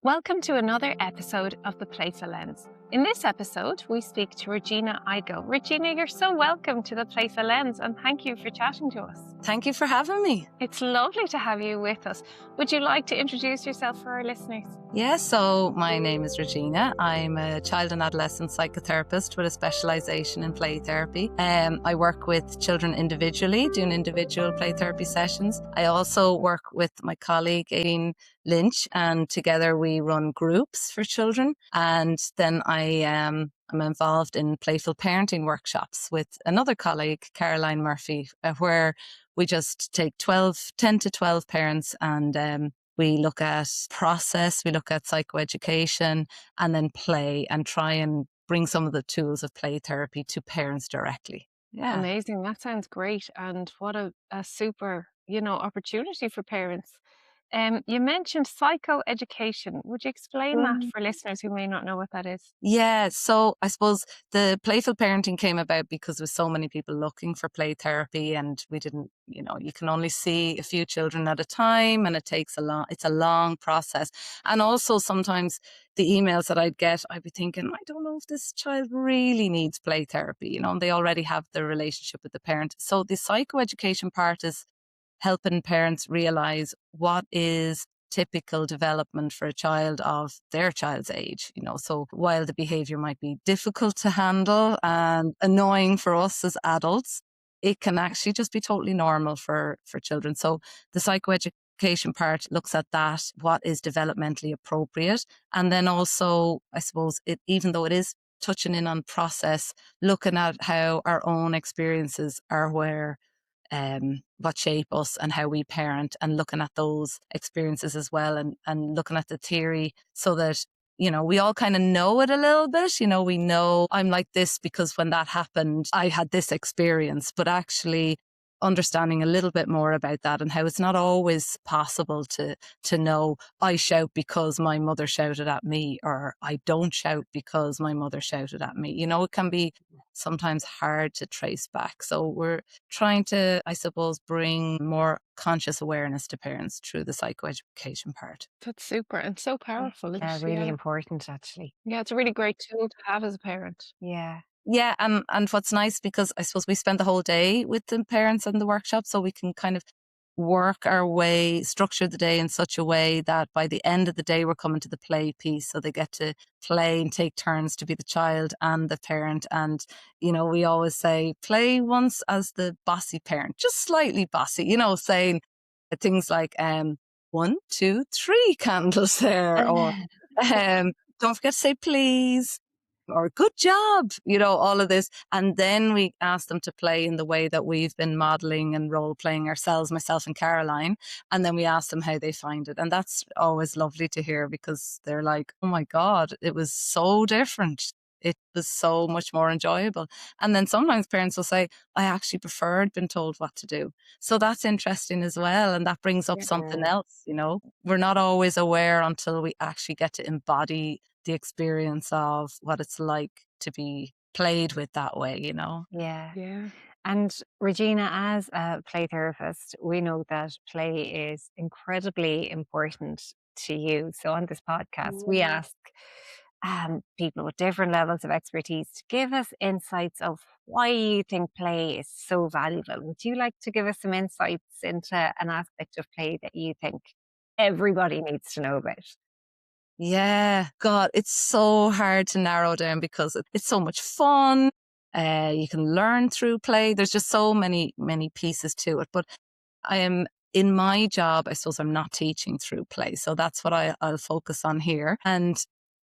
Welcome to another episode of the Playful Lens. In this episode, we speak to Regina Igoe. Regina, you're so welcome to the Playful Lens and thank you for chatting to us. Thank you for having me. It's lovely to have you with us. Would you like to introduce yourself for our listeners? Yeah, so my name is Regina. I'm a child and adolescent psychotherapist with a specialisation in play therapy. I work with children individually, doing individual play therapy sessions. I also work with my colleague, Aileen Lynch, and together we run groups for children. And then I'm involved in playful parenting workshops with another colleague, Caroline Murphy, where we just take 10 to 12 parents and we look at process, we look at psychoeducation, and then play and try and bring some of the tools of play therapy to parents directly. Yeah. Amazing. That sounds great. And what a super, opportunity for parents. You mentioned psychoeducation. Would you explain that for listeners who may not know what that is? Yeah, so I suppose the playful parenting came about because with so many people looking for play therapy and we didn't, you can only see a few children at a time and it's a long process. And also sometimes the emails that I'd get, I'd be thinking, I don't know if this child really needs play therapy, and they already have the relationship with the parent. So the psychoeducation part is helping parents realize what is typical development for a child of their child's age. So while the behavior might be difficult to handle and annoying for us as adults, it can actually just be totally normal for children. So the psychoeducation part looks at that, what is developmentally appropriate. And then also, I suppose, even though it is touching in on process, looking at how our own experiences are what shape us and how we parent, and looking at those experiences as well, and looking at the theory so that we all kind of know it a little bit. We know I'm like this because when that happened I had this experience, but actually understanding a little bit more about that and how it's not always possible to know I shout because my mother shouted at me, or I don't shout because my mother shouted at me. It can be sometimes hard to trace back. So we're trying to, I suppose, bring more conscious awareness to parents through the psychoeducation part. That's super and so powerful. Isn't Yeah, it? really important actually. Yeah, it's a really great tool to have as a parent. Yeah. Yeah, and what's nice, because I suppose we spend the whole day with the parents in the workshop, so we can kind of work our way, structure the day in such a way that by the end of the day we're coming to the play piece. So they get to play and take turns to be the child and the parent. And we always say play once as the bossy parent, just slightly bossy, saying things like 1, 2, 3 candles there, or don't forget to say please, or good job, all of this. And then we ask them to play in the way that we've been modeling and role playing ourselves, myself and Caroline. And then we ask them how they find it. And that's always lovely to hear, because they're like, oh my God, it was so different. It was so much more enjoyable. And then sometimes parents will say, I actually preferred being told what to do. So that's interesting as well. And that brings up something else, We're not always aware until we actually get to embody the experience of what it's like to be played with that way, Yeah. Yeah. And Regina, as a play therapist, we know that play is incredibly important to you. So on this podcast, we ask people with different levels of expertise to give us insights of why you think play is so valuable. Would you like to give us some insights into an aspect of play that you think everybody needs to know about? Yeah, God, it's so hard to narrow down because it's so much fun. You can learn through play. There's just so many pieces to it. But I am in my job, I suppose I'm not teaching through play. So that's what I'll focus on here. And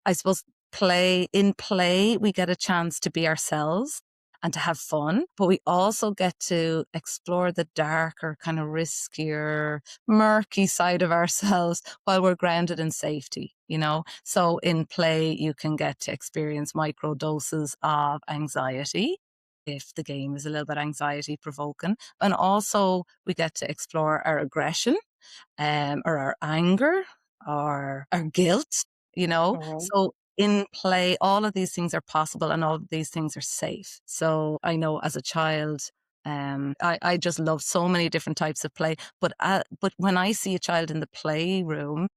I suppose in play, we get a chance to be ourselves and to have fun, but we also get to explore the darker, kind of riskier, murky side of ourselves while we're grounded in safety, So in play, you can get to experience micro doses of anxiety if the game is a little bit anxiety provoking. And also we get to explore our aggression, or our anger, or our guilt, So in play, all of these things are possible and all of these things are safe. So I know as a child, I just love so many different types of play. But when I see a child in the playroom,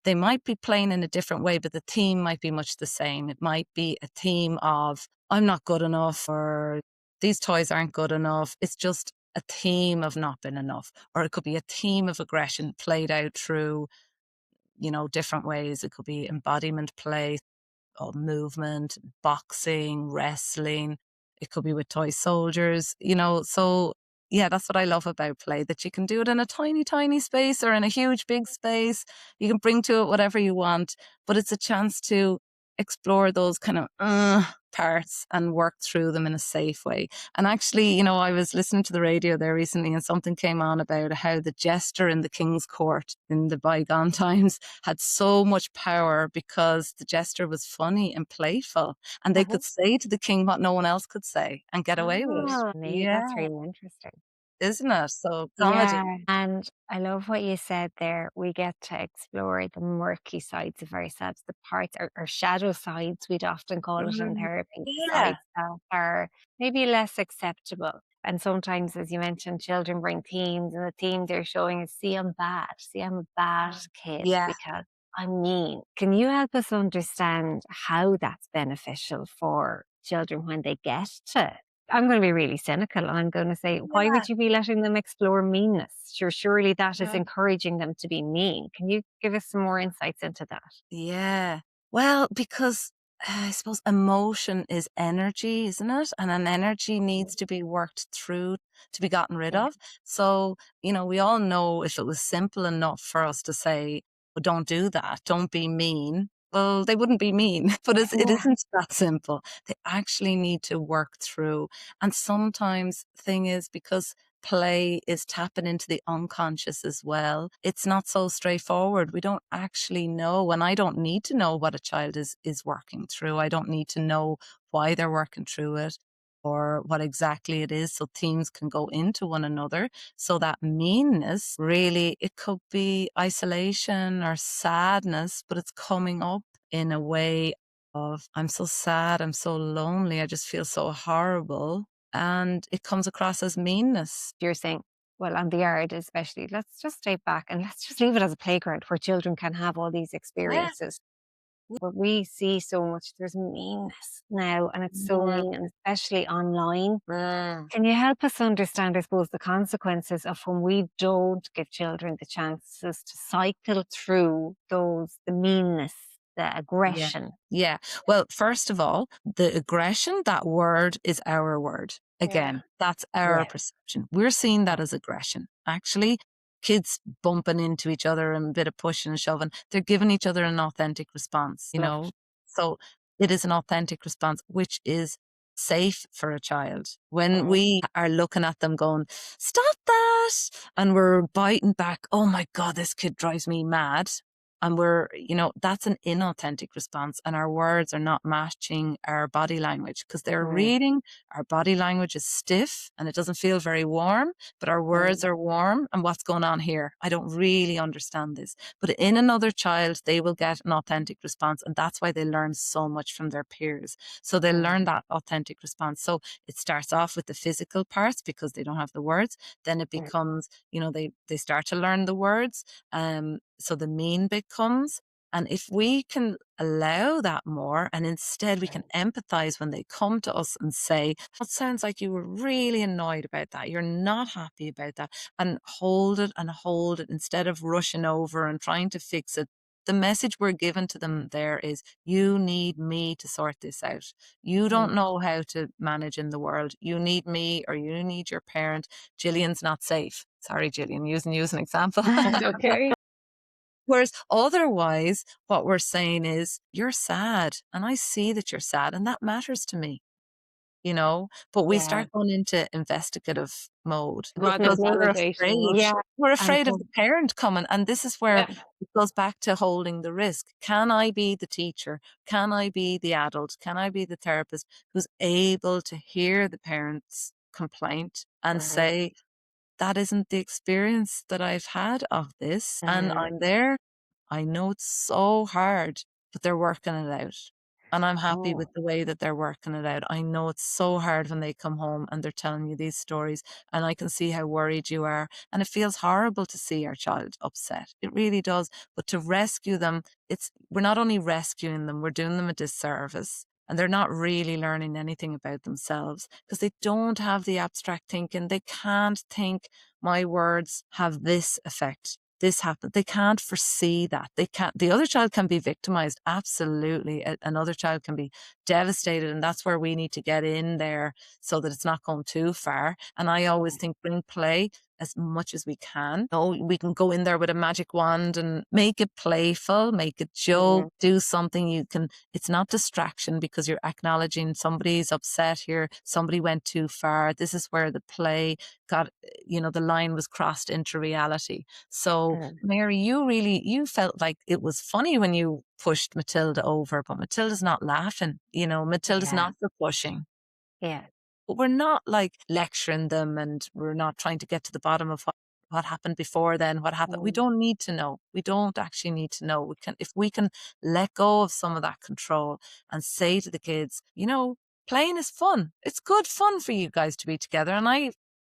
they might be playing in a different way, but the theme might be much the same. It might be a theme of, I'm not good enough, or these toys aren't good enough. It's just a theme of not being enough. Or it could be a theme of aggression played out through, different ways. It could be embodiment play, or movement, boxing, wrestling. It could be with toy soldiers, So yeah, that's what I love about play, that you can do it in a tiny, tiny space or in a huge, big space. You can bring to it whatever you want, but it's a chance to explore those kind of parts and work through them in a safe way. And actually, I was listening to the radio there recently, and something came on about how the jester in the king's court in the bygone times had so much power because the jester was funny and playful, and they could say to the king what no one else could say and get away with it. That's Yeah, really interesting. isn't it? So Yeah, comedy. and I love what you said there. We get to explore the murky sides of ourselves, the parts or shadow sides, we'd often call it in Mm, therapy, the yeah, sides that are maybe less acceptable. And sometimes, as you mentioned, children bring themes, and the theme they're showing is, see, I'm bad. See, I'm a bad kid yeah. because I'm mean. Can you help us understand how that's beneficial for children when they get to, I'm going to be really cynical. I'm going to say, why Yeah. would you be letting them explore meanness? Surely that is encouraging them to be mean. Can you give us some more insights into that? Yeah. Well, because I suppose emotion is energy, isn't it? And an energy needs to be worked through to be gotten rid Yeah. of. So, we all know if it was simple enough for us to say, well, don't do that, don't be mean. Well, they wouldn't be mean, but it Yeah. isn't that simple. They actually need to work through. And sometimes the thing is, because play is tapping into the unconscious as well. It's not so straightforward. We don't actually know, and I don't need to know what a child is working through. I don't need to know why they're working through it or what exactly it is, so themes can go into one another. So that meanness, really, it could be isolation or sadness, but it's coming up in a way of, I'm so sad, I'm so lonely, I just feel so horrible, and it comes across as meanness. You're saying, well, on the yard especially, let's just stay back and let's just leave it as a playground where children can have all these Yeah. experiences. But we see so much, there's meanness now, and it's so Mm, mean, and especially online. mm. Can you help us understand, I suppose, the consequences of when we don't give children the chances to cycle through the meanness, the Yeah. aggression? Yeah. Well, first of all, the aggression, that word is our word. Yeah. Again, that's our Yeah. perception. We're seeing that as aggression. Actually, kids bumping into each other and a bit of pushing and shoving, they're giving each other an authentic response, Love it. So it is an authentic response, which is safe for a child. When Mm, we are looking at them going, stop that, and we're biting back, oh my God, this kid drives me mad. And that's an inauthentic response. And our words are not matching our body language because they're mm, reading. Our body language is stiff and it doesn't feel very warm, but our mm, words are warm. And what's going on here? I don't really understand this. But in another child, they will get an authentic response. And that's why they learn so much from their peers. So they learn mm, that authentic response. So it starts off with the physical parts because they don't have the words. Then it mm, becomes, they start to learn the words. So the mean bit comes. And if we can allow that more, and instead we can empathize when they come to us and say, it sounds like you were really annoyed about that. You're not happy about that. And hold it instead of rushing over and trying to fix it. The message we're given to them there is, you need me to sort this out. You don't mm. know how to manage in the world. You need me, or you need your parent. Gillian's not safe. Sorry, Gillian, using you as an example. It's okay. Whereas otherwise, what we're saying is, you're sad, and I see that you're sad, and that matters to me, but we Yeah. start going into investigative mode It's Rather because than we're validating afraid. yeah. emotion. We're And afraid of the parent coming. And this is where Yeah. it goes back to holding the risk. Can I be the teacher? Can I be the adult? Can I be the therapist who's able to hear the parent's complaint and mm, say, that isn't the experience that I've had of this. And mm. I'm there. I know it's so hard, but they're working it out. And I'm happy Oh, with the way that they're working it out. I know it's so hard when they come home and they're telling you these stories, and I can see how worried you are. And it feels horrible to see our child upset. It really does. But to rescue them, we're not only rescuing them, we're doing them a disservice. And they're not really learning anything about themselves because they don't have the abstract thinking. They can't think my words have this effect. This happened. They can't foresee that. They can't. The other child can be victimized. Absolutely. Another child can be devastated. And that's where we need to get in there so that it's not going too far. And I always think bring play as much as we can. No, we can go in there with a magic wand and make it playful, make it joke, do something you can. It's not distraction because you're acknowledging somebody's upset here. Somebody went too far. This is where the play got, the line was crossed into reality. So Mary, you felt like it was funny when you pushed Matilda over, but Matilda's not laughing. Matilda's yeah, not for pushing. yeah, But we're not like lecturing them, and we're not trying to get to the bottom of what happened before then, what happened. We don't need to know. We don't actually need to know. If we can let go of some of that control and say to the kids, playing is fun. It's good fun for you guys to be together. And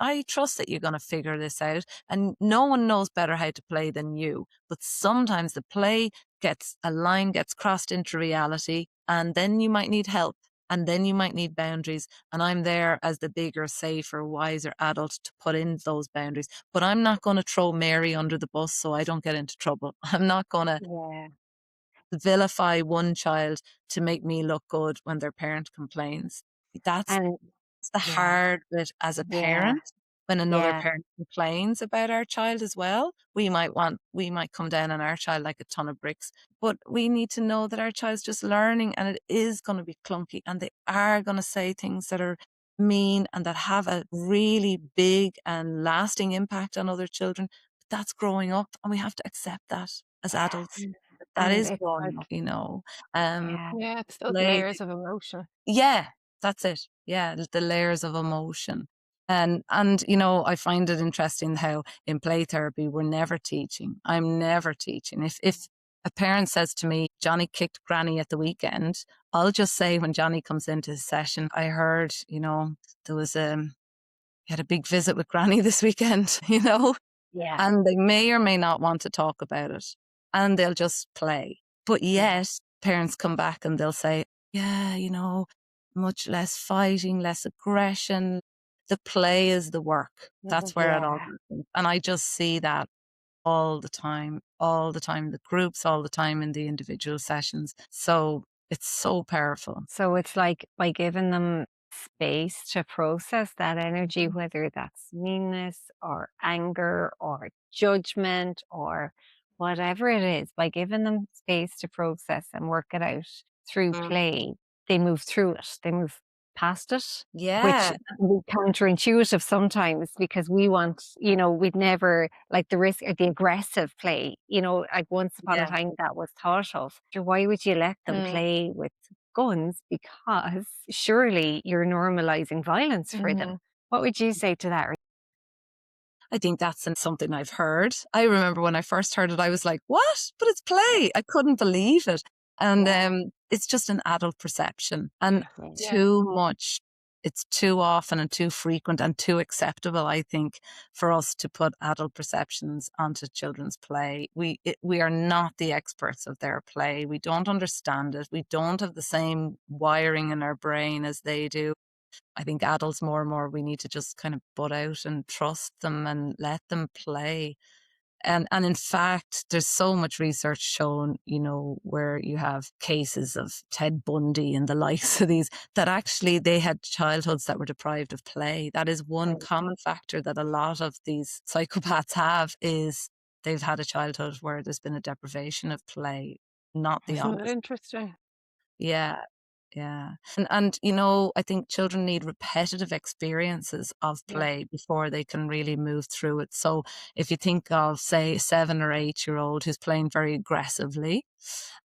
I trust that you're going to figure this out, and no one knows better how to play than you. But sometimes a line gets crossed into reality, and then you might need help. And then you might need boundaries. And I'm there as the bigger, safer, wiser adult to put in those boundaries. But I'm not going to throw Mary under the bus so I don't get into trouble. I'm not going to yeah. vilify one child to make me look good when their parent complains. That's And the yeah, hard bit as a yeah, parent. When another yeah, parent complains about our child as well, we might come down on our child like a ton of bricks. But we need to know that our child's just learning, and it is going to be clunky, and they are going to say things that are mean and that have a really big and lasting impact on other children. But that's growing up, and we have to accept that as adults. That and is it's growing like, up. Um, yeah, Yeah, it's those like, layers of emotion. yeah, that's it. Yeah, the layers of emotion. And I find it interesting how in play therapy we're never teaching. I'm never teaching. If a parent says to me, Johnny kicked Granny at the weekend, I'll just say when Johnny comes into the session, I heard, there was he had a big visit with Granny this weekend, yeah, and they may or may not want to talk about it, and they'll just play. But yeah, yet, parents come back and they'll say, yeah, much less fighting, less aggression. The play is the work. That's where it all yeah. happens. And I just see that all the time in the groups, all the time in the individual sessions. So it's so powerful. So it's like by giving them space to process that energy, whether that's meanness or anger or judgment or whatever it is, by giving them space to process and work it out through Mm. play, they move through it, they move past it, which Yeah. can be counterintuitive sometimes because we want, we'd never like the risk of the aggressive play, like once upon a Yeah. time that was thought of. So why would you let them Mm. play with guns? Because surely you're normalizing violence for them. Mhm. What would you say to that? I think that's something I've heard. I remember when I first heard it, I was like, what? But it's play. I couldn't believe it. And Yeah, it's just an adult perception. And yeah, Yeah. too much, it's too often and too frequent and too acceptable, I think, for us to put adult perceptions onto children's play. We are not the experts of their play. We don't understand it. We don't have the same wiring in our brain as they do. I think adults more and more, we need to just kind of butt out and trust them and let them play. And in fact, there's so much research shown, where you have cases of Ted Bundy and the likes of these, that actually they had childhoods that were deprived of play. That is one common factor that a lot of these psychopaths have, is they've had a childhood where there's been a deprivation of play, not the Isn't that opposite. interesting? Yeah. Yeah. And I think children need repetitive experiences of Yeah. play before they can really move through it. So if you think of, say, a 7 or 8 year old who's playing very aggressively,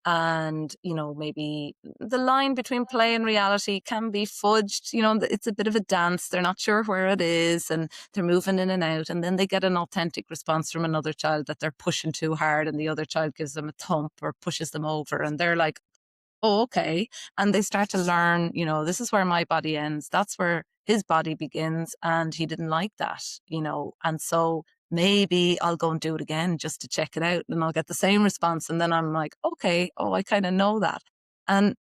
and, maybe the line between play and reality can be fudged, it's a bit of a dance. They're not sure where it is, and they're moving in and out. And then they get an authentic response from another child that they're pushing too hard, and the other child gives them a thump or pushes them over. And they're like, oh, okay. And they start to learn, this is where my body ends. That's where his body begins. And he didn't like that, and so maybe I'll go and do it again just to check it out, and I'll get the same response. And then I'm like, okay, oh, I kind of know that. And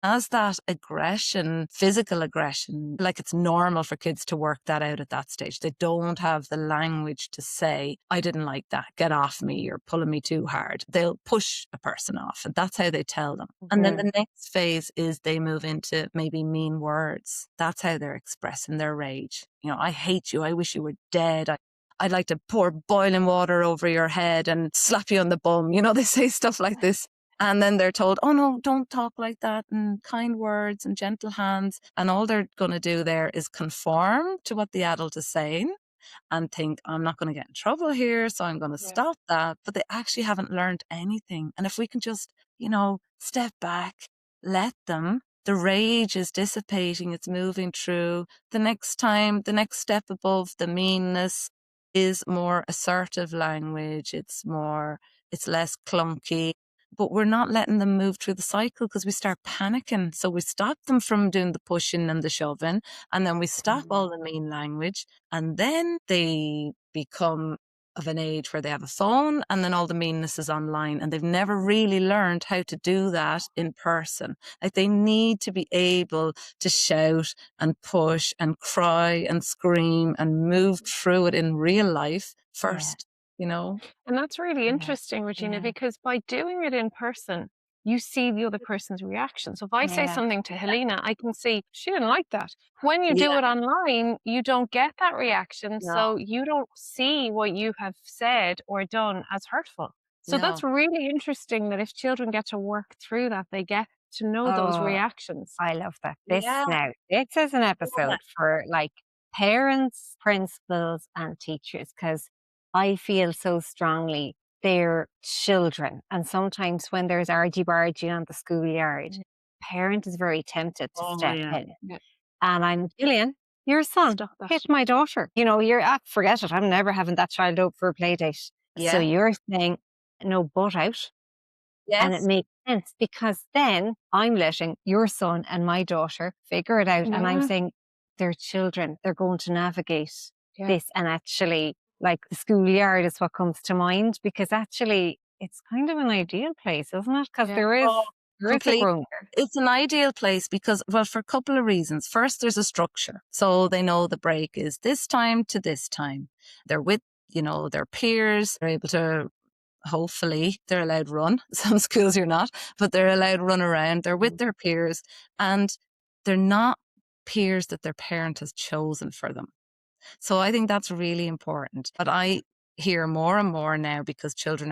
as that aggression, physical aggression, like it's normal for kids to work that out at that stage. They don't have the language to say, I didn't like that, get off me, you're pulling me too hard. They'll push a person off, and that's how they tell them. And then the next phase is they move into maybe mean words. That's how they're expressing their rage. I hate you, I wish you were dead, I'd like to pour boiling water over your head and slap you on the bum. They say stuff like this. And then they're told, oh no, don't talk like that, and kind words and gentle hands. And all they're going to do there is conform to what the adult is saying and think, I'm not going to get in trouble here, so I'm going to stop that. But they actually haven't learned anything. And if we can just, step back, let them, the rage is dissipating, it's moving through. The next time, the next step above the meanness is more assertive language. It's less clunky. But we're not letting them move through the cycle because we start panicking. So we stop them from doing the pushing and the shoving, and then we stop all the mean language, and then they become of an age where they have a phone, and then all the meanness is online, and they've never really learned how to do that in person. Like, they need to be able to shout and push and cry and scream and move through it in real life first. And that's really interesting, Regina, because by doing it in person, you see the other person's reaction. So if I say something to Helena, I can see she didn't like that. When you do it online, you don't get that reaction. No. So you don't see what you have said or done as hurtful. So that's really interesting that if children get to work through that, they get to know those reactions. I love that. This is an episode for like parents, principals, and teachers, because I feel so strongly they're children. And sometimes when there's argy-bargy on the schoolyard, parent is very tempted to step in. Yeah. And I'm, Gillian, your son hit my daughter. Forget it. I'm never having that child out for a play date. So you're saying, no, butt out. And it makes sense, because then I'm letting your son and my daughter figure it out. And I'm saying, they're children. They're going to navigate this. And actually, like, the schoolyard is what comes to mind, because actually it's kind of an ideal place, isn't it? Because there is a grown there. It's an ideal place because, well, for a couple of reasons. First, there's a structure. So they know the break is this time to this time. They're with, their peers. They're able to, hopefully, they're allowed run. Some schools you're not, but they're allowed run around. They're with their peers, and they're not peers that their parent has chosen for them. So I think that's really important. But I hear more and more now, because children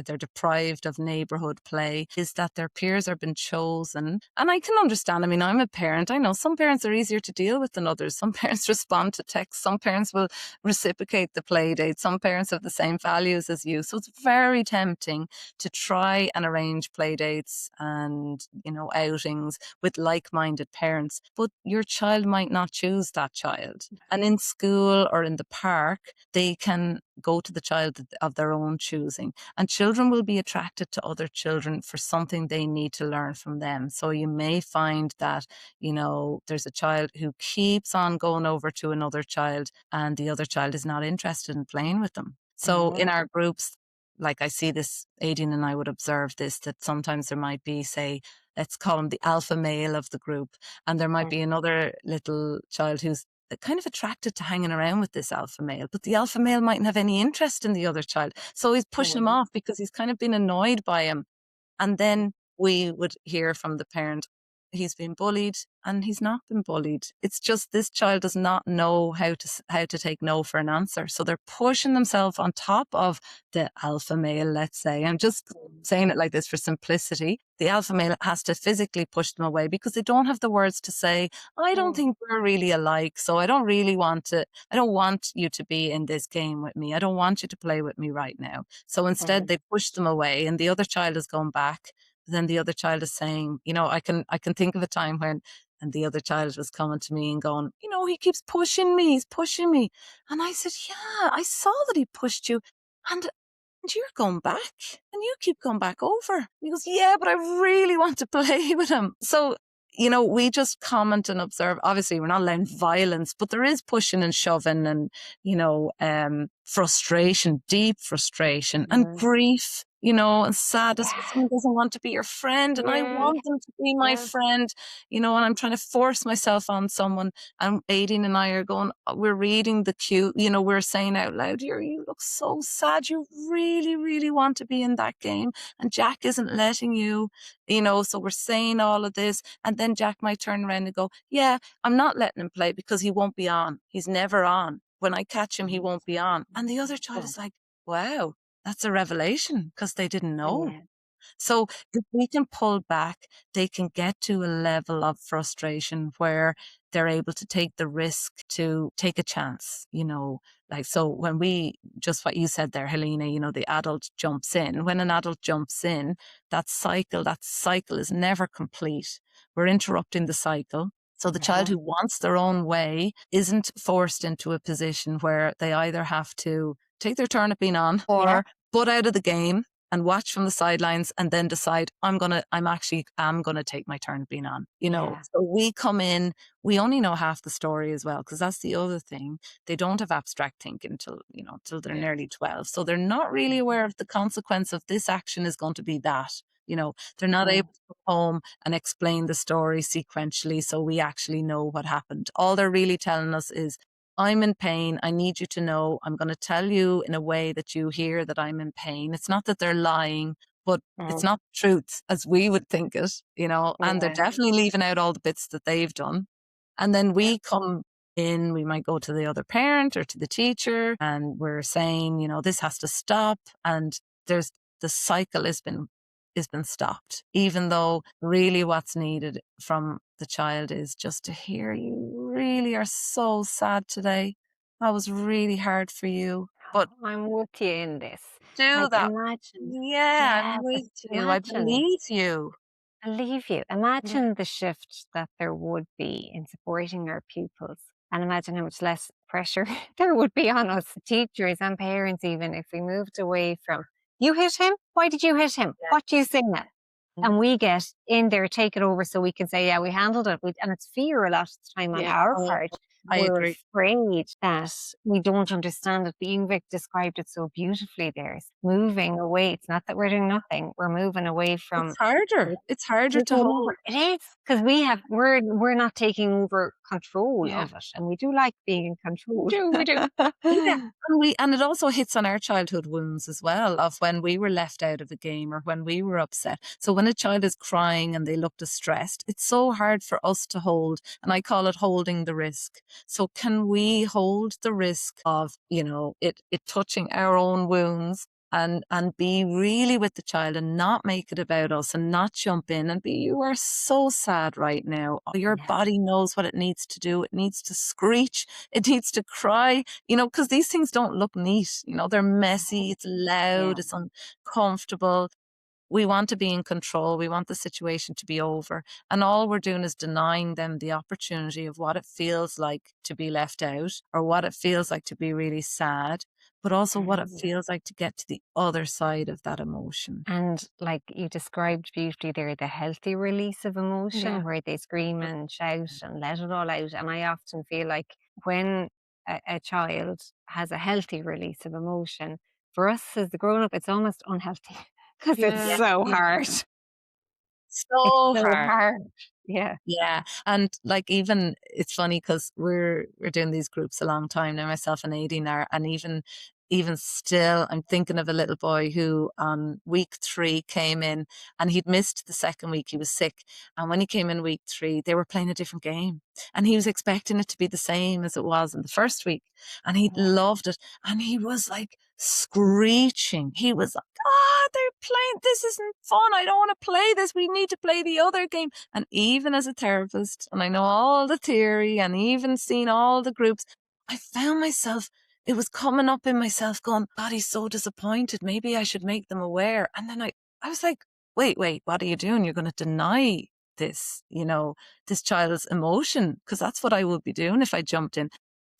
they're deprived of neighborhood play, is that their peers are being chosen. And I can understand. I mean, I'm a parent. I know some parents are easier to deal with than others. Some parents respond to text. Some parents will reciprocate the play date. Some parents have the same values as you. So it's very tempting to try and arrange play dates and, outings with like-minded parents. But your child might not choose that child. And in school or in the park, they can go to the child of their own choosing. And children will be attracted to other children for something they need to learn from them. So you may find that, there's a child who keeps on going over to another child, and the other child is not interested in playing with them. So in our groups, like, I see this, Aidan and I would observe this, that sometimes there might be, say, let's call him the alpha male of the group, and there might be another little child who's kind of attracted to hanging around with this alpha male, but the alpha male mightn't have any interest in the other child. So he's pushing him off because he's kind of been annoyed by him. And then we would hear from the parent, he's been bullied, and he's not been bullied. It's just this child does not know how to take no for an answer. So they're pushing themselves on top of the alpha male, let's say. I'm just saying it like this for simplicity. The alpha male has to physically push them away because they don't have the words to say, I don't think we're really alike, so I don't want you to be in this game with me. I don't want you to play with me right now. So instead they push them away, and the other child is going back. Then the other child is saying, I can think of a time when, and the other child was coming to me and going, he keeps pushing me, he's pushing me. And I said, yeah, I saw that he pushed you. And and you're going back and you keep going back over. And he goes, yeah, but I really want to play with him. So, we just comment and observe. Obviously, we're not allowing violence, but there is pushing and shoving and, frustration, deep frustration and grief, and sadness. Yeah. Someone doesn't want to be your friend and I Yeah. want them to be my Yes. friend, and I'm trying to force myself on someone. And Aideen and I are going, we're reading the cue, we're saying out loud, you look so sad. You really, really want to be in that game. And Jack isn't letting you, so we're saying all of this. And then Jack might turn around and go, yeah, I'm not letting him play because he won't be on. He's never on. When I catch him, he won't be on. And the other child is like, wow, that's a revelation because they didn't know. Yeah. So if we can pull back, they can get to a level of frustration where they're able to take the risk to take a chance, so when just what you said there, Helena, the adult jumps in. When an adult jumps in, that cycle is never complete. We're interrupting the cycle. So the child who wants their own way isn't forced into a position where they either have to take their turn at being on or butt out of the game and watch from the sidelines and then decide I'm gonna take my turn being on, So we come in, we only know half the story as well, because that's the other thing. They don't have abstract thinking till they're nearly 12. So they're not really aware of the consequence of this action is going to be that. They're not able to come home and explain the story sequentially, so we actually know what happened. All they're really telling us is, I'm in pain. I need you to know. I'm going to tell you in a way that you hear that I'm in pain. It's not that they're lying, but it's not the truth as we would think it, and they're definitely leaving out all the bits that they've done. And then we come in, we might go to the other parent or to the teacher and we're saying, this has to stop. And the cycle has been stopped, even though really what's needed from the child is just to hear, you really are so sad today. That was really hard for you. But I'm with you in this. do Like, that. imagine. Yeah, Yeah, I'm but with you. I imagine. believe you. I leave you. Yeah. Imagine the shift that there would be in supporting our pupils, and imagine how much less pressure there would be on us, teachers and parents, even if we moved away from, you hit him? Why did you hit him? What do you say now? And we get in there, take it over so we can say, yeah, we handled it. And it's fear a lot of the time on our part. I We're agree. afraid that we don't understand it. Being Vic described it so beautifully there. It's moving away. It's not that we're doing nothing. We're moving away from. It's harder. It's harder to Taking hold. over. It is because we're not taking over control of it, and we do like being in control. We do. Yeah, and it also hits on our childhood wounds as well, of when we were left out of a game or when we were upset. So when a child is crying and they look distressed, it's so hard for us to hold, and I call it holding the risk. So can we hold the risk of, it touching our own wounds and be really with the child and not make it about us and not jump in and be, you are so sad right now. Your body knows what it needs to do. It needs to screech. It needs to cry, because these things don't look neat. They're messy. It's loud. It's uncomfortable. We want to be in control. We want the situation to be over. And all we're doing is denying them the opportunity of what it feels like to be left out or what it feels like to be really sad, but also what it feels like to get to the other side of that emotion. And like you described beautifully there, the healthy release of emotion where they scream and shout and let it all out. And I often feel like when a child has a healthy release of emotion, for us as the grown up, it's almost unhealthy because it's so hard. It's So so hard. hard. Yeah. Yeah. And like, even it's funny because we're doing these groups a long time now, myself and Aideen are, and even still, I'm thinking of a little boy who on week 3 came in and he'd missed the second week. He was sick. And when he came in week 3, they were playing a different game and he was expecting it to be the same as it was in the first week. And he loved it. And he was like screeching. He was like, they're playing. This isn't fun. I don't want to play this. We need to play the other game. And even as a therapist, and I know all the theory and even seen all the groups, I found myself, it was coming up in myself going, God, he's so disappointed. Maybe I should make them aware. And then I was like, wait, what are you doing? You're going to deny this, this child's emotion, because that's what I would be doing if I jumped in.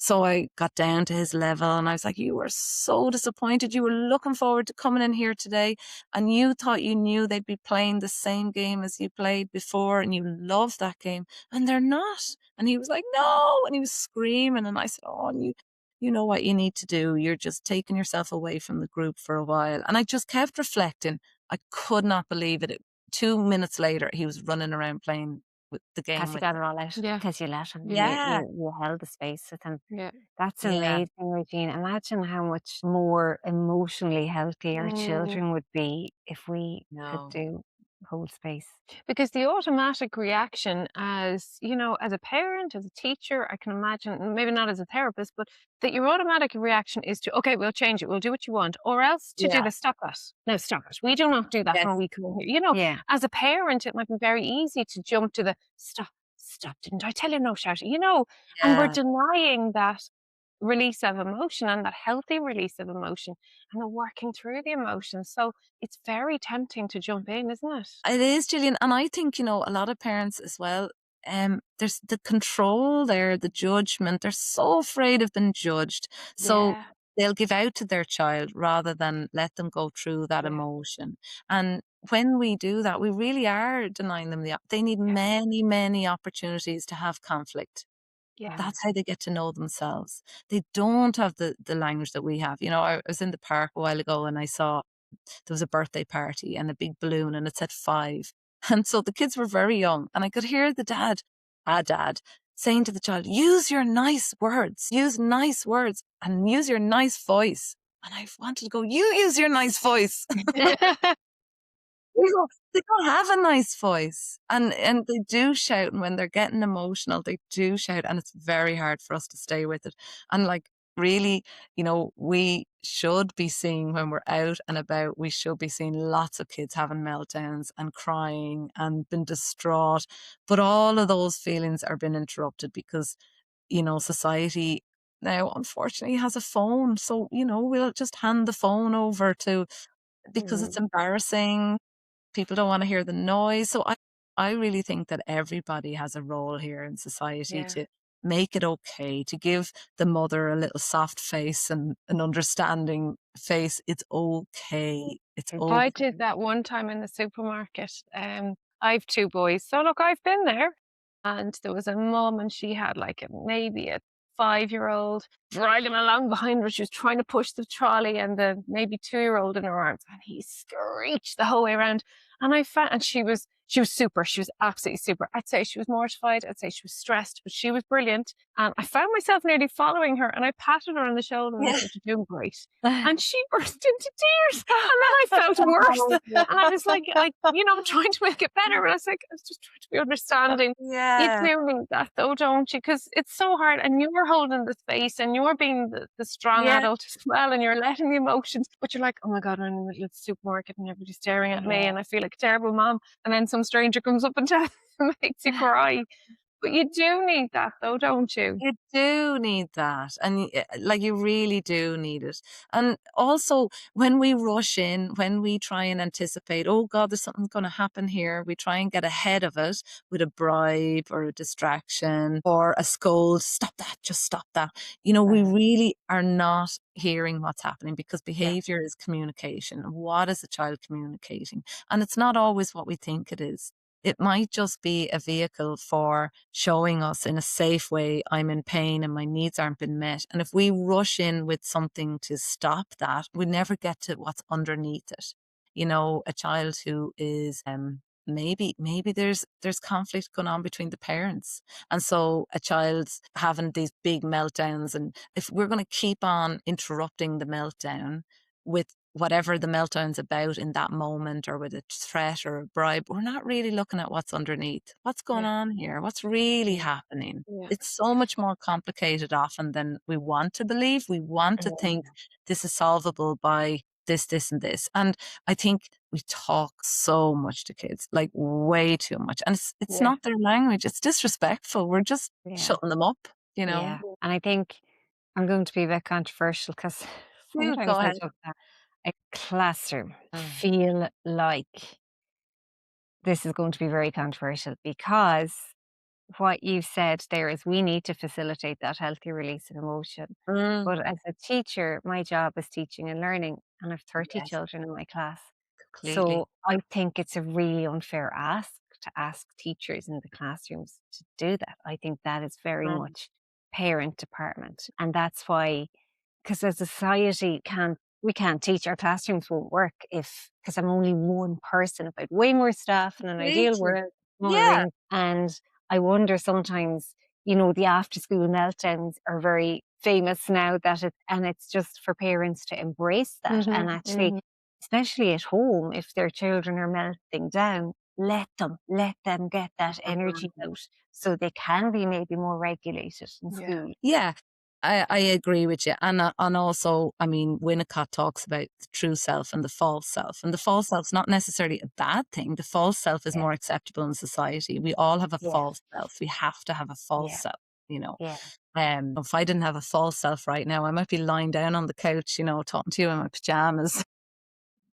So I got down to his level and I was like, you were so disappointed. You were looking forward to coming in here today and you thought you knew they'd be playing the same game as you played before and you loved that game and they're not. And he was like, no. And he was screaming. And I said, oh, and you know what you need to do. You're just taking yourself away from the group for a while. And I just kept reflecting. I could not believe it. 2 minutes later, he was running around playing with the game Because you with got me. it all out, Yeah. because you let him. Yeah. You held the space with him. Yeah. That's Yeah. amazing, Regina. Imagine how much more emotionally healthy our Mm. children would be if we could No. do hold space. Because the automatic reaction as, you know, as a parent, as a teacher, I can imagine, maybe not as a therapist, but that your automatic reaction is to, okay, we'll change it, we'll do what you want, or else to do Yeah. the stop that. No, stop it. We do not do that Yes. when we come here. You know, Yeah. as a parent, it might be very easy to jump to the stop, didn't I tell you no shouting? You know, and we're Yeah. denying that release of emotion and that healthy release of emotion and the working through the emotions. So it's very tempting to jump in, isn't it? It is, Gillian. And I think, a lot of parents as well, there's the control there, the judgment. They're so afraid of being judged. So Yeah, they'll give out to their child rather than let them go through that yeah, emotion. And when we do that, we really are denying them they need yeah, many, many opportunities to have conflict. yeah. Mm. That's how they get to know themselves. They don't have the language that we have. I was in the park a while ago and I saw there was a birthday party and a big balloon and it said 5. And so the kids were very young and I could hear the dad, saying to the child, use your nice words, and use your nice voice. And I wanted to go, you use your nice voice. You know, they don't have a nice voice and they do shout, and when they're getting emotional, they do shout, and it's very hard for us to stay with it. And like really, we should be seeing when we're out and about, we should be seeing lots of kids having meltdowns and crying and been distraught. But all of those feelings are being interrupted because, society now unfortunately has a phone. So, we'll just hand the phone over to because it's Mm, embarrassing. People don't wanna hear the noise, so I really think that everybody has a role here in society yeah. to make it okay, to give the mother a little soft face and an understanding face. It's okay. It's It's I okay. did that one time in the supermarket. I've two boys, so look, I've been there. And there was a mum, and she had like maybe a 5-year-old dragging along behind her. She was trying to push the trolley, and the maybe 2-year-old in her arms, and he screeched the whole way around. And I found, and she was super. She was absolutely super. I'd say she was mortified. I'd say she was stressed, but she was brilliant. And I found myself nearly following her, and I patted her on the shoulder and I Yeah. said, "You're doing great." And she burst into tears. And then I felt worse. Oh, And I was like, trying to make it better. But I was like, I was just trying to be understanding. You yeah. do need that though, don't you? Because it's so hard. And you're holding the space and you're being the strong Yeah. adult as well. And you're letting the emotions, but you're like, oh my God, I'm in the middle of the supermarket and everybody's staring at me. yeah. And I feel like a terrible mom. And then some stranger comes up and makes you cry. But you do need that though, don't you? You do need that, and like you really do need it. And also, when we rush in, when we try and anticipate, oh God, there's something going to happen here, we try and get ahead of it with a bribe or a distraction or a scold. Stop that! Just stop that. We Uh, really are not hearing what's happening because yeah. behavior is communication. What is a child communicating? And it's not always what we think it is. It might just be a vehicle for showing us in a safe way, I'm in pain and my needs aren't being met. And if we rush in with something to stop that, we never get to what's underneath it. A child who is maybe there's conflict going on between the parents. And so a child's having these big meltdowns. And if we're going to keep on interrupting the meltdown with whatever the meltdown's about in that moment or with a threat or a bribe, we're not really looking at what's underneath. What's going Yeah. on here? What's really Yeah. happening? Yeah. It's so much more complicated often than we want to believe. We want to think this is solvable by this, and this. And I think we talk so much to kids, like way too much. And it's Yeah. not their language. It's disrespectful. We're just Yeah. shutting them up. Yeah. And I think I'm going to be a bit controversial because You sometimes go I ahead. just a classroom Mm. feel like this is going to be very controversial because what you said there is we need to facilitate that healthy release of emotion. Mm, But as a teacher, my job is teaching and learning, and I've 30 yes, children in my class. completely. So I think it's a really unfair ask to ask teachers in the classrooms to do that. I think that is very Mm, much parent department. And that's why, because as a society can't we can't teach, our classrooms won't work if because I'm only one person about way more staff in an ideal completely. world, smaller Yeah. rooms. And I wonder sometimes, the after school meltdowns are very famous now and it's just for parents to embrace that Hmm. and actually, Hmm. especially at home, if their children are melting down, let them get that energy out so they can be maybe more regulated in Yeah. school. Yeah, I agree with you. And also, I mean, Winnicott talks about the true self and the false self. And the false self's not necessarily a bad thing. The false self is Yeah, more acceptable in society. We all have a yeah, false self. We have to have a false yeah, self, you know. yeah. If I didn't have a false self right now, I might be lying down on the couch, talking to you in my pajamas,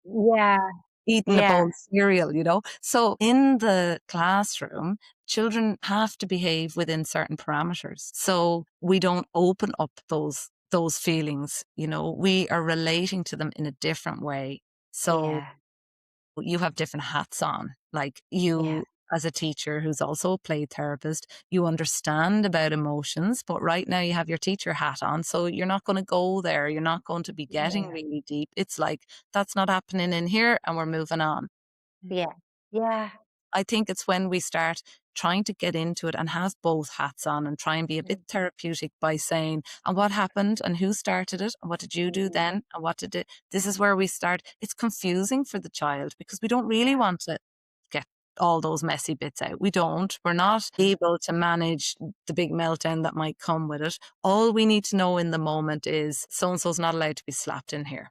Yeah, eating a yeah, bowl of cereal, you know? So in the classroom, children have to behave within certain parameters. So we don't open up those feelings, we are relating to them in a different way. So yeah, you have different hats on. Like yeah, you as a teacher who's also a play therapist, you understand about emotions, but right now you have your teacher hat on. So you're not going to go there. You're not going to be getting yeah, really deep. It's like, that's not happening in here and we're moving on. yeah, yeah, I think it's when we start trying to get into it and have both hats on and try and be a bit therapeutic by saying, and what happened and who started it and what did you do mm, then and what did it, this is where we start. It's confusing for the child because we don't really yeah, want to get all those messy bits out. We don't. We're not able to manage the big meltdown that might come with it. All we need to know in the moment is so and so's not allowed to be slapped in here.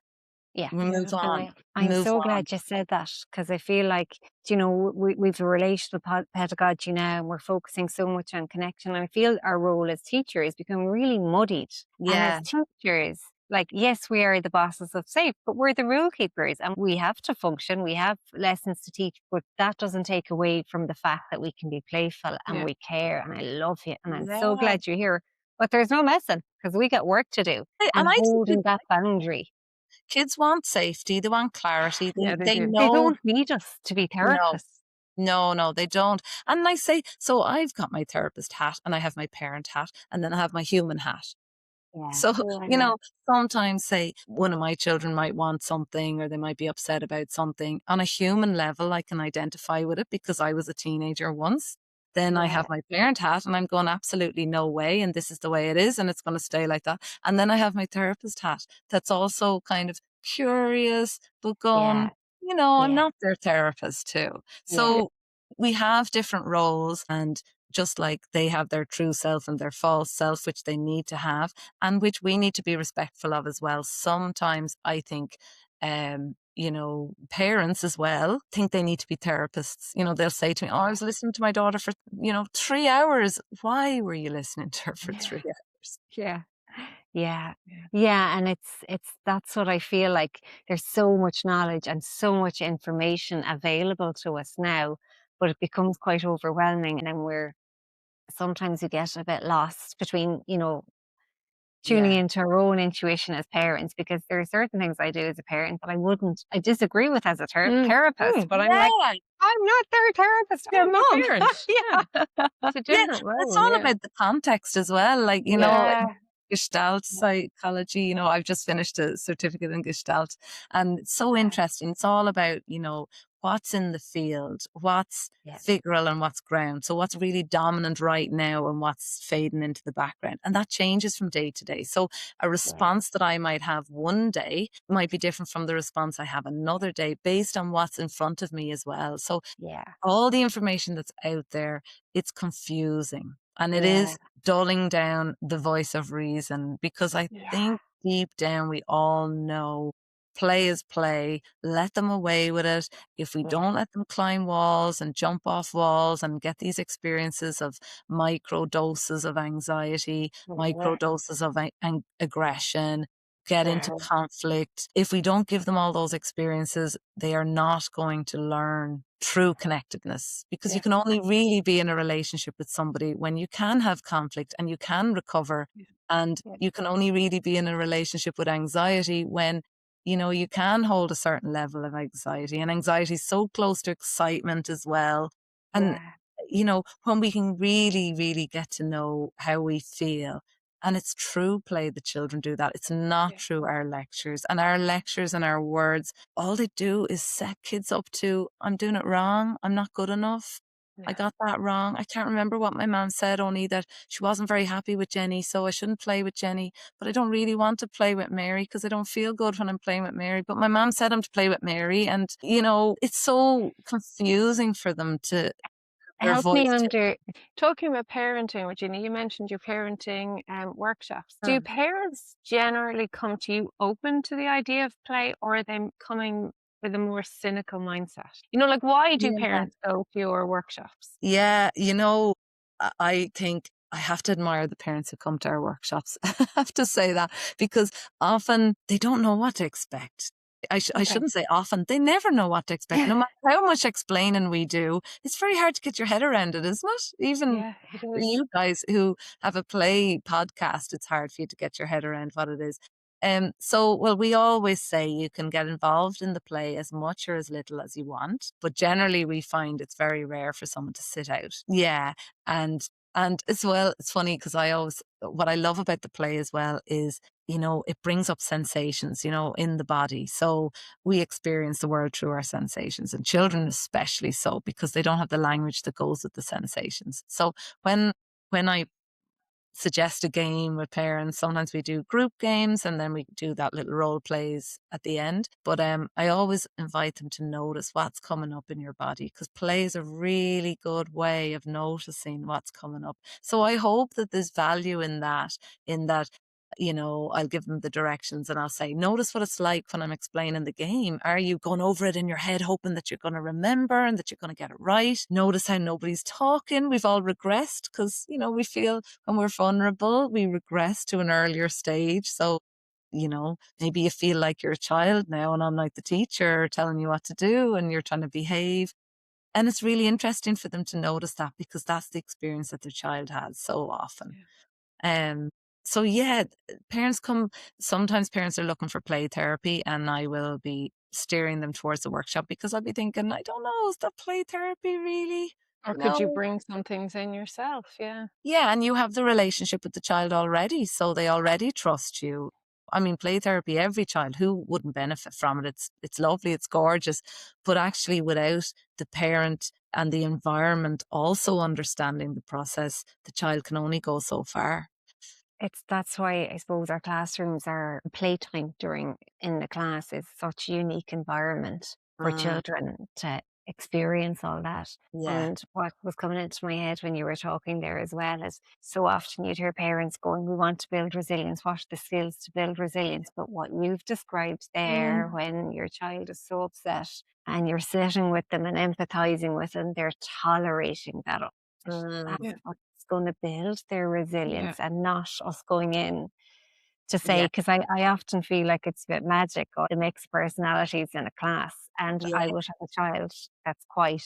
yeah. We Yeah. move And on. I'm Move so on. glad you said that because I feel like, we've a relational pedagogy now and we're focusing so much on connection. And I feel our role as teachers become really muddied. And as Yeah. teachers, like, yes, we are the bosses of safe, but we're the rule keepers and we have to function. We have lessons to teach, but that doesn't take away from the fact that we can be playful and Yeah. we care. And I love you. And I'm so Yeah. glad you're here. But there's no messing because we got work to do And and I think holding that boundary. kids want safety, they want clarity, Yeah, they they do. They know. don't need us to be No, therapists. no, they don't. And I say, so I've got my therapist hat and I have my parent hat and then I have my human hat. Yeah, So, yeah, sometimes say one of my children might want something or they might be upset about something. On a human level, I can identify with it because I was a teenager once. Then I yeah, have my parent hat and I'm going, absolutely no way. And this is the way it is. And it's going to stay like that. And then I have my therapist hat that's also kind of curious, but yeah, going, I'm yeah, not their therapist too. yeah, Yeah. So we have different roles, and just like they have their true self and their false self, which they need to have and which we need to be respectful of as well. Sometimes I think, parents as well think they need to be therapists. They'll say to me, "Oh, I was listening to my daughter for, 3 hours." Why were you listening to her for Yeah. 3 hours? yeah, yeah, Yeah. yeah. And it's that's what I feel like. There's so much knowledge and so much information available to us now, but it becomes quite overwhelming. And then sometimes we get a bit lost between, tuning Yeah. into our own intuition as parents, because there are certain things I do as a parent that I disagree with as a Mm. therapist, Mm. but I'm like, Yeah. I'm not their therapist, I'm You're a the mom. parent. Yeah. Yeah. It's a Yeah, different it's role. all Yeah. about the context as well. Like, Yeah. Yeah. Gestalt psychology, I've just finished a certificate in Gestalt and it's so Yeah. interesting. It's all about, what's in the field, what's Yeah. figural and what's ground. So what's really dominant right now and what's fading into the background. And that changes from day to day. So a Yeah. response that I might have one day might be different from the response I have another day based on what's in front of me as well. So Yeah. all the information that's out there, it's confusing and it Yeah. is dulling down the voice of reason because I Yeah. think deep down we all know play is play, let them away with it. If we Yeah. don't let them climb walls and jump off walls and get these experiences of micro doses of anxiety, Yeah. micro doses of aggression, get into conflict. If we don't give them all those experiences, they are not going to learn true connectedness, because you can only really be in a relationship with somebody when you can have conflict and you can recover. And you can only really be in a relationship with anxiety when, you know, you can hold a certain level of anxiety, and anxiety is so close to excitement as well. And, you know, when we can really, really get to know how we feel. And it's through play that children do that. It's not through our lectures. And our lectures and our words, all they do is set kids up to, I'm doing it wrong. I'm not good enough. I got that wrong. I can't remember what my mom said, only that she wasn't very happy with Jenny, so I shouldn't play with Jenny. But I don't really want to play with Mary because I don't feel good when I'm playing with Mary. But my mom said I'm to play with Mary. And, you know, it's so confusing for them to their Help me voice. talking about parenting, Regina, you mentioned your parenting workshops. Do Mm. parents generally come to you open to the idea of play, or are they coming with a more cynical mindset? You know, like, why do Yeah. parents go to your workshops? Yeah, you know, I think I have to admire the parents who come to our workshops. I have to say that, because often they don't know what to expect. I shouldn't say often. They never know what to expect. No matter how much explaining we do, it's very hard to get your head around it, isn't it? Even Yeah, it for is. you guys who have a play podcast, it's hard for you to get your head around what it is. So, well, we always say you can get involved in the play as much or as little as you want, but generally we find it's very rare for someone to sit out. Yeah. And as well, it's funny because what I love about the play as well is, you know, it brings up sensations, you know, in the body. So we experience the world through our sensations, and children especially so, because they don't have the language that goes with the sensations. So when I suggest a game with parents, sometimes we do group games and then we do that little role plays at the end. But I always invite them to notice what's coming up in your body, because play is a really good way of noticing what's coming up. So I hope that there's value in that, you know, I'll give them the directions and I'll say, notice what it's like when I'm explaining the game. Are you going over it in your head, hoping that you're going to remember and that you're going to get it right? Notice how nobody's talking. We've all regressed because, you know, we feel when we're vulnerable, we regress to an earlier stage. So, you know, maybe you feel like you're a child now and I'm like the teacher telling you what to do and you're trying to behave. And it's really interesting for them to notice that, because that's the experience that their child has so often. Um, so yeah, sometimes parents are looking for play therapy and I will be steering them towards the workshop, because I'll be thinking, I don't know, is that play therapy really? Or could you No. bring some things in yourself? Yeah. Yeah, and you have the relationship with the child already, so they already trust you. I mean, play therapy, every child, who wouldn't benefit from it? It's lovely, it's gorgeous, but actually without the parent and the environment also understanding the process, the child can only go so far. That's why I suppose our classrooms are playtime during in the class is such a unique environment for Mm, children to experience all that. yeah. And what was coming into my head when you were talking there as well is so often you'd hear parents going, we want to build resilience. What are the skills to build resilience? But what you've described there, when your child is so upset and you're sitting with them and empathizing with them, they're tolerating that. Mm, That's what's going to build their Yeah. resilience, and not us going in to say, yeah, because I often feel like it's a bit magic or the mixed personalities in a class. And yeah, I would have a child that's quite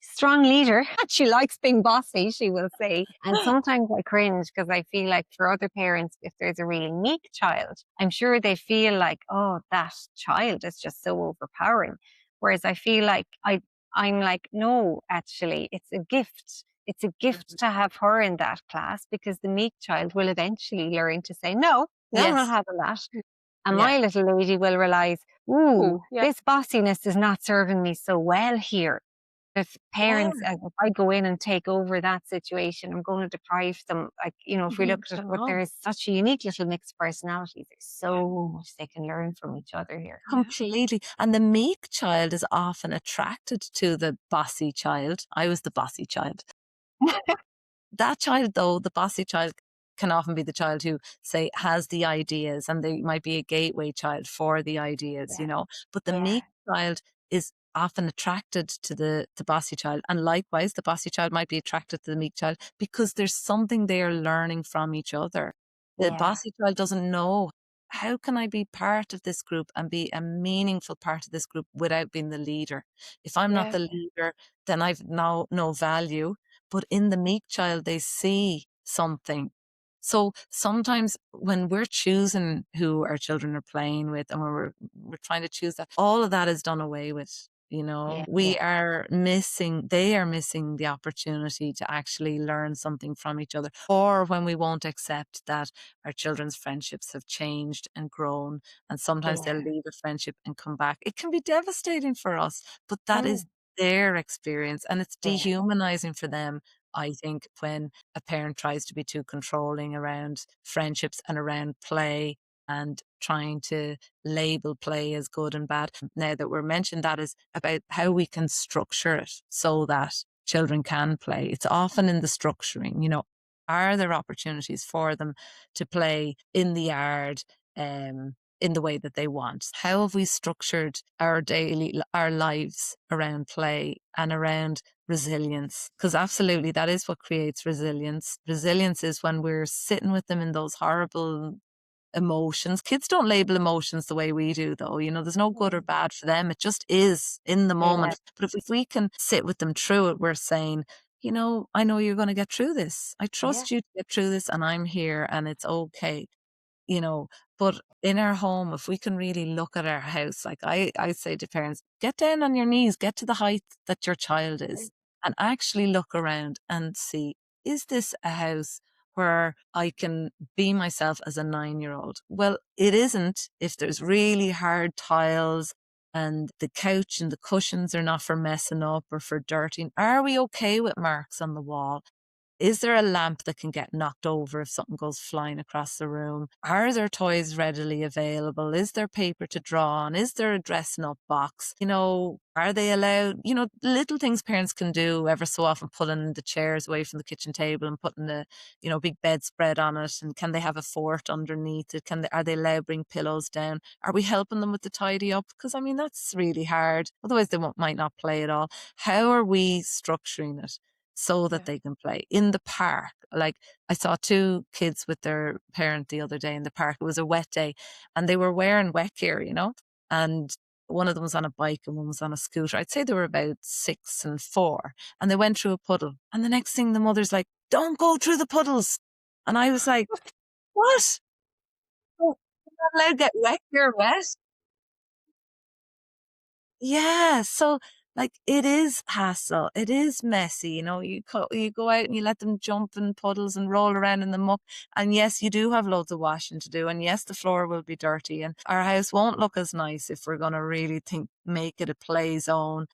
strong leader. She likes being bossy, she will say. And sometimes I cringe because I feel like for other parents, if there's a really meek child, I'm sure they feel like, oh, that child is just so overpowering. Whereas I feel like I'm like, no, actually, it's a gift. It's a gift to have her in that class, because the meek child will eventually learn to say, no, no, I'm not yes, having that. And yeah, my little lady will realize, ooh, Oh, yeah. this bossiness is not serving me so well here. If yeah, parents, if I go in and take over that situation, I'm going to deprive them. Like, if we look at it, but there is such a unique little mixed personality. There's so much they can learn from each other here. completely. And the meek child is often attracted to the bossy child. I was the bossy child. That child, though, the bossy child, can often be the child who, say, has the ideas, and they might be a gateway child for the ideas, you know. But the Yeah. meek child is often attracted to the bossy child. And likewise, the bossy child might be attracted to the meek child, because there's something they are learning from each other. The Yeah. bossy child doesn't know, how can I be part of this group and be a meaningful part of this group without being the leader? If I'm not Yeah. the leader, then I've no value. But in the meek child, they see something. So sometimes when we're choosing who our children are playing with, and when we're trying to choose that, all of that is done away with. You know, Yeah. they are missing the opportunity to actually learn something from each other. Or when we won't accept that our children's friendships have changed and grown, and sometimes they'll Yeah. leave a friendship and come back. It can be devastating for us, but that is their experience, and it's Yeah. dehumanizing for them. I think when a parent tries to be too controlling around friendships and around play and trying to label play as good and bad. Now that we're mentioned, that is about how we can structure it so that children can play. It's often in the structuring, you know, are there opportunities for them to play in the yard, in the way that they want? How have we structured our lives around play and around resilience? Because absolutely, that is what creates resilience. Resilience is when we're sitting with them in those horrible emotions. Kids don't label emotions the way we do, though. You know, there's no good or bad for them. It just is in the Yeah. moment. But if we can sit with them through it, we're saying, you know, I know you're going to get through this. I trust you to get through this, and I'm here, and it's okay. You know, but in our home, if we can really look at our house, like I say to parents, get down on your knees, get to the height that your child is, and actually look around and see, is this a house where I can be myself as a 9-year-old? Well, it isn't if there's really hard tiles and the couch and the cushions are not for messing up or for dirtying. Are we okay with marks on the wall? Is there a lamp that can get knocked over if something goes flying across the room? Are there toys readily available? Is there paper to draw on? Is there a dressing up box? You know, are they allowed, you know, little things parents can do ever so often, pulling the chairs away from the kitchen table and putting the, you know, big bedspread on it. And can they have a fort underneath it? Are they allowed to bring pillows down? Are we helping them with the tidy up? Because I mean, that's really hard. Otherwise they might not play at all. How are we structuring it so that Yeah. they can play in the park? Like, I saw 2 kids with their parent the other day in the park. It was a wet day and they were wearing wet gear, you know, and one of them was on a bike and one was on a scooter. I'd say they were about 6 and 4, and they went through a puddle. And the next thing the mother's like, don't go through the puddles. And I was like, what? Oh, you're not allowed to get wet, you're wet. Yeah, so like it is hassle. It is messy. You know, you go out and you let them jump in puddles and roll around in the muck. And yes, you do have loads of washing to do. And yes, the floor will be dirty. And our house won't look as nice if we're going to really make it a play zone.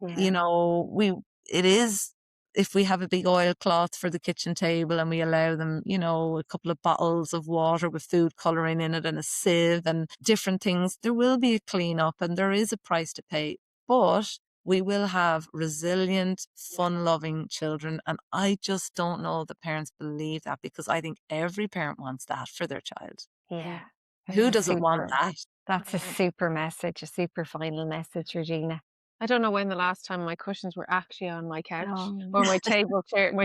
You know, it is, if we have a big oilcloth for the kitchen table and we allow them, you know, a couple of bottles of water with food colouring in it and a sieve and different things, there will be a clean up and there is a price to pay. But we will have resilient, fun-loving children. And I just don't know that parents believe that, because I think every parent wants that for their child. Yeah. Who That's a doesn't want super, that? that's a super message, a super final message, Regina. I don't know when the last time my cushions were actually on my couch Oh, or my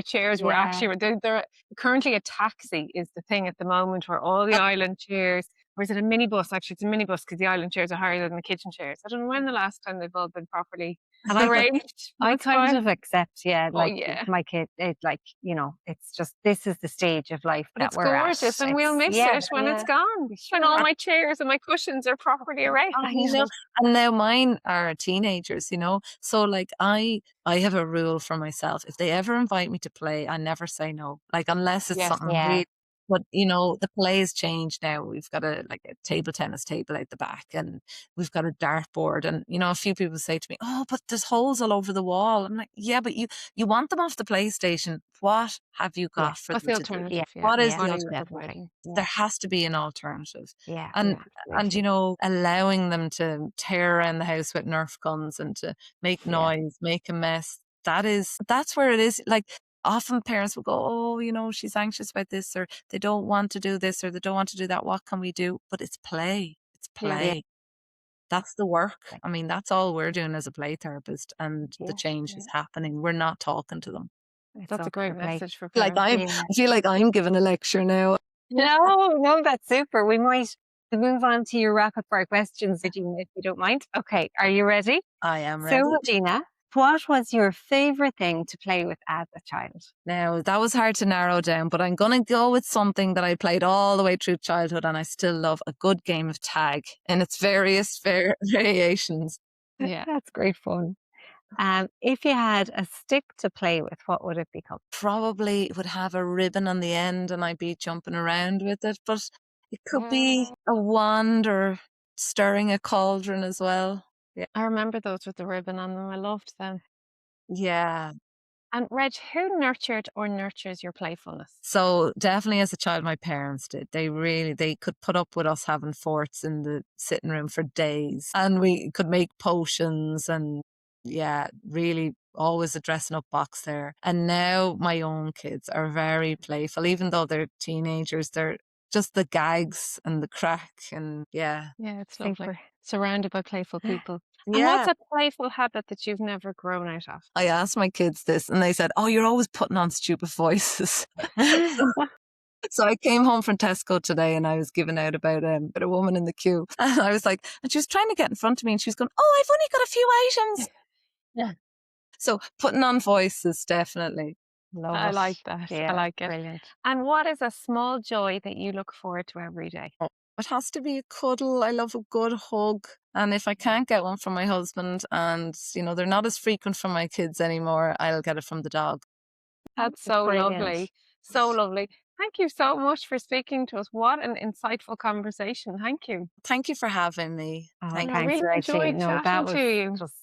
chairs were yeah. actually, they're currently a taxi is the thing at the moment, where all the island chairs, or is it a minibus? Actually, it's a minibus because the island chairs are higher than the kitchen chairs. I don't know when the last time they've all been properly And arranged. I That's kind fine. of accept, yeah, Oh like yeah. my kid, like, you know, it's just, this is the stage of life But that it's we're at. gorgeous and we'll miss Yeah, it when it's yeah, gone. When all my chairs and my cushions are properly arranged. I You know, know. and now mine are teenagers, you know. So like I have a rule for myself. If they ever invite me to play, I never say no. Like, unless it's Yes. something Yeah, really, but you know, the play's changed now. We've got a table tennis table out the back, and we've got a dartboard. And you know, a few people say to me, "Oh, but there's holes all over the wall." I'm like, "Yeah, but you want them off the PlayStation. What have you yeah, got for What's them the to do? yeah, alternative? Yeah. What is yeah, the What are you alternative?" providing? There yeah, has to be an alternative. yeah, And absolutely. you know, allowing them to tear around the house with Nerf guns and to make Yeah, noise, make a mess. That's where it is. Like, often parents will go, "Oh, you know, she's anxious about this, or they don't want to do this, or they don't want to do that. What can we do?" But it's play. It's Yeah. yeah, play. That's the work. I mean, that's all we're doing as a play therapist, and the yeah, change is happening. We're not talking to them. it's That's all a great for play. message for Like parents. Yeah, I feel like I'm giving a lecture now. No, that's super. We might move on to your rapid fire questions, Regina, if you don't mind. Okay, are you ready? I am So, ready. Regina, what was your favorite thing to play with as a child? Now, that was hard to narrow down, but I'm going to go with something that I played all the way through childhood and I still love, a good game of tag in its various variations. Yeah. That's great fun. If you had a stick to play with, what would it become? Probably would have a ribbon on the end and I'd be jumping around with it, but it could be a wand or stirring a cauldron as well. Yeah. I remember those with the ribbon on them. I loved them. Yeah. And Reg, who nurtured or nurtures your playfulness? So definitely as a child, my parents did. They could put up with us having forts in the sitting room for days and we could make potions and yeah, really always a dressing up box there. And now my own kids are very playful, even though they're teenagers, they're just the gags and the crack and yeah. Yeah, it's Super. lovely. Surrounded by playful people. And Yeah. what's a playful habit that you've never grown out of? I asked my kids this and they said, "Oh, you're always putting on stupid voices." So I came home from Tesco today and I was giving out about a woman in the queue. And I was like, and she was trying to get in front of me and she was going, "Oh, I've only got a few items." Yeah. So putting on voices, definitely. Love I it. like that. I Yeah, like it. brilliant. And what is a small joy that you look forward to every day? Oh, it has to be a cuddle. I love a good hug. And if I can't get one from my husband and, they're not as frequent from my kids anymore, I'll get it from the dog. That's so Brilliant. lovely. So lovely. Thank you so much for speaking to us. What an insightful conversation. Thank you. Thank you for having me. Oh, Thank And I thanks, really Reggie. enjoyed No, that chatting was to you. just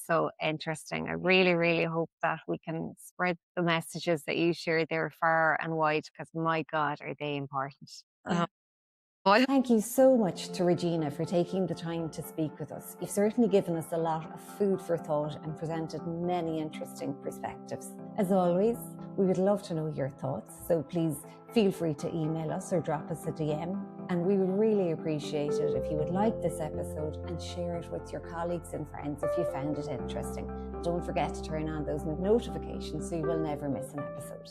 so interesting. I really, really hope that we can spread the messages that you share there far and wide because, my God, are they important. you. I Thank you so much to Regina for taking the time to speak with us. You've certainly given us a lot of food for thought and presented many interesting perspectives. As always, we would love to know your thoughts, so please feel free to email us or drop us a DM. And we would really appreciate it if you would like this episode and share it with your colleagues and friends if you found it interesting. Don't forget to turn on those notifications so you will never miss an episode.